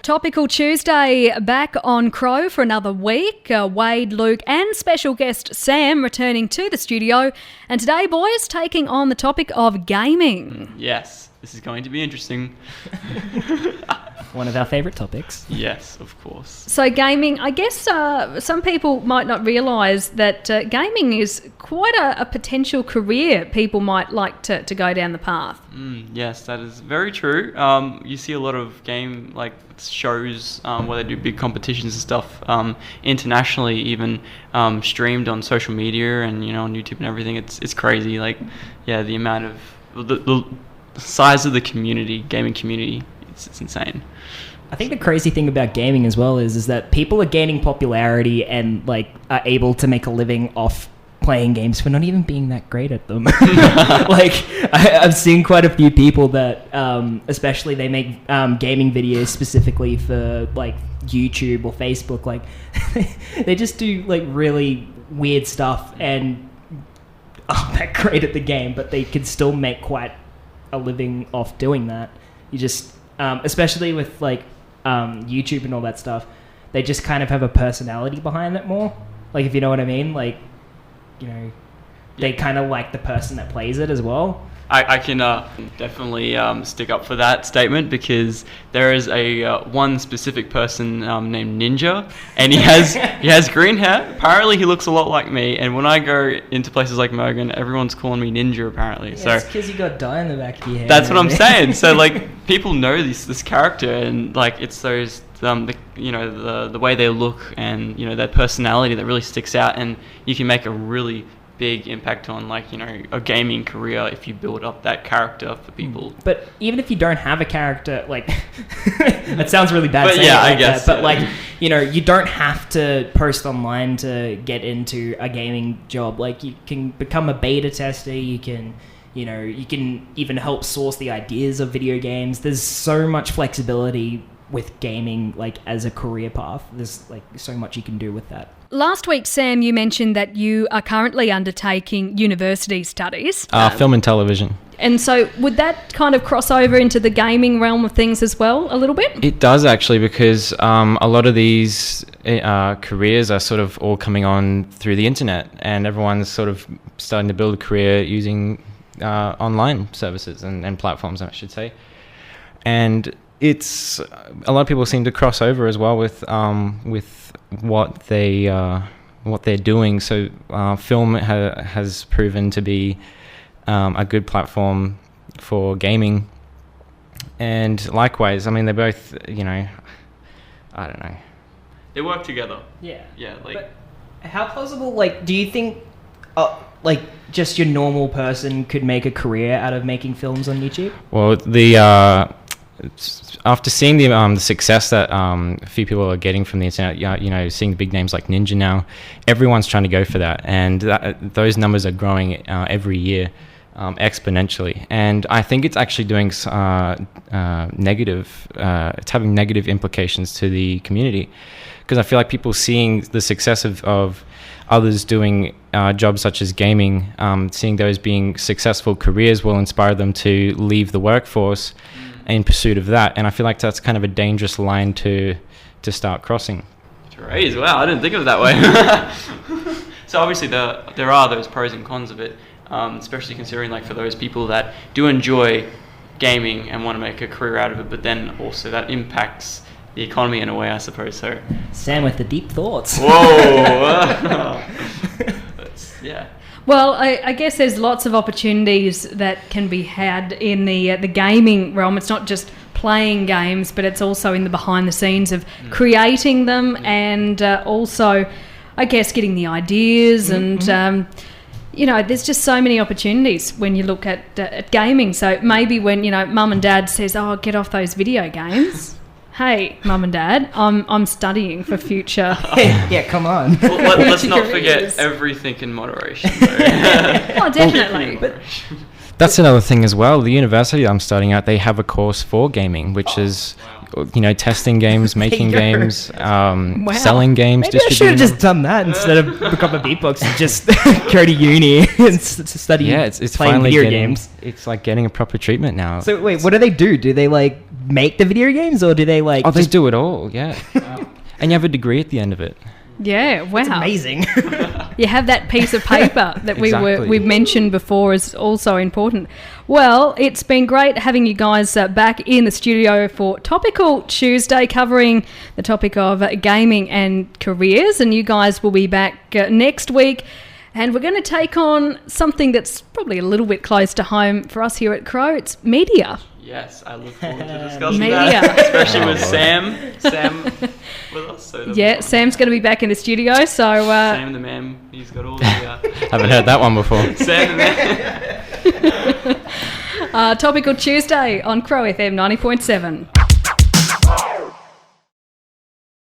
Topical Tuesday back on Crow for another week. Wade, Luke and special guest Sam returning to the studio. And today, boys, taking on the topic of gaming. Yes, this is going to be interesting. One of our favourite topics. Yes, of course. So gaming, I guess some people might not realise that gaming is quite a potential career people might like to go down the path. Yes, that is very true. You see a lot of game shows where they do big competitions and stuff internationally, even streamed on social media and on YouTube and everything. It's crazy. The amount of the size of the community, gaming community, it's insane. I think the crazy thing about gaming as well is that people are gaining popularity and are able to make a living off playing games for not even being that great at them. I've seen quite a few people that especially they make gaming videos specifically for YouTube or Facebook. They just do really weird stuff and aren't that great at the game, but they can still make quite a living off doing that. You just especially with YouTube and all that stuff, they just kind of have a personality behind it more. If you know what I mean, they kind of like the person that plays it as well. I can definitely stick up for that statement, because there is a one specific person named Ninja, and he has green hair. Apparently, he looks a lot like me. And when I go into places like Mogan, everyone's calling me Ninja. Apparently, it's because you got dye in the back of your hair. That's what I'm saying. So people know this character, and it's those the way they look and their personality that really sticks out, and you can make a really big impact on a gaming career if you build up that character for people. But even if you don't have a character, that sounds really bad. But yeah, I guess. That, but you don't have to post online to get into a gaming job. You can become a beta tester. You can even help source the ideas of video games. There's so much flexibility with gaming, as a career path. There's so much you can do with that. Last week, Sam, you mentioned that you are currently undertaking university studies. Film and television. And so would that kind of cross over into the gaming realm of things as well, a little bit? It does, actually, because a lot of these careers are sort of all coming on through the internet, and everyone's sort of starting to build a career using online services and platforms, I should say. And it's a lot of people seem to cross over as well with what they're doing. So film has proven to be a good platform for gaming, and likewise, I mean, they're both I don't know, they work together. Yeah. But how plausible do you think just your normal person could make a career out of making films on YouTube? Well, after seeing the success that a few people are getting from the internet, seeing the big names like Ninja now, everyone's trying to go for that, and those numbers are growing every year exponentially. And I think it's actually doing negative. It's having negative implications to the community, because I feel like people seeing the success of others doing jobs such as gaming, seeing those being successful careers will inspire them to leave the workforce in pursuit of that. And I feel like that's kind of a dangerous line to start crossing. Great. Wow, I didn't think of it that way. So obviously there are those pros and cons of it, especially considering for those people that do enjoy gaming and want to make a career out of it, but then also that impacts the economy in a way, I suppose. So Sam with the deep thoughts. Whoa. Yeah. Well, I guess there's lots of opportunities that can be had in the gaming realm. It's not just playing games, but it's also in the behind the scenes of creating them, and also, I guess, getting the ideas and, there's just so many opportunities when you look at gaming. So maybe when, mum and dad says, oh, get off those video games. Hey, mum and dad, I'm studying for future. Yeah, come on. Well, let's not forget everything in moderation. Oh, definitely. But that's another thing as well. The university I'm studying at, they have a course for gaming, which is, testing games, making games, selling games, maybe I should have just done that instead of become a beatbox and just go to uni and study. Yeah, it's playing finally video games. It's like getting a proper treatment now. So wait, what do? Do they make the video games, or do they like? Oh, they do it all. Yeah. And you have a degree at the end of it. Yeah, wow. It's amazing. You have that piece of paper that Exactly. we've mentioned before is also important. Well, it's been great having you guys back in the studio for Topical Tuesday, covering the topic of gaming and careers. And you guys will be back next week. And we're going to take on something that's probably a little bit close to home for us here at Crow. It's media. Yes, I look forward to discussing Media. that, especially with Sam with us. So Yeah, Sam's going to be back in the studio. So Sam the man, he's got all the... Haven't heard that one before. Sam the man. Topical Tuesday on Crow FM 90.7.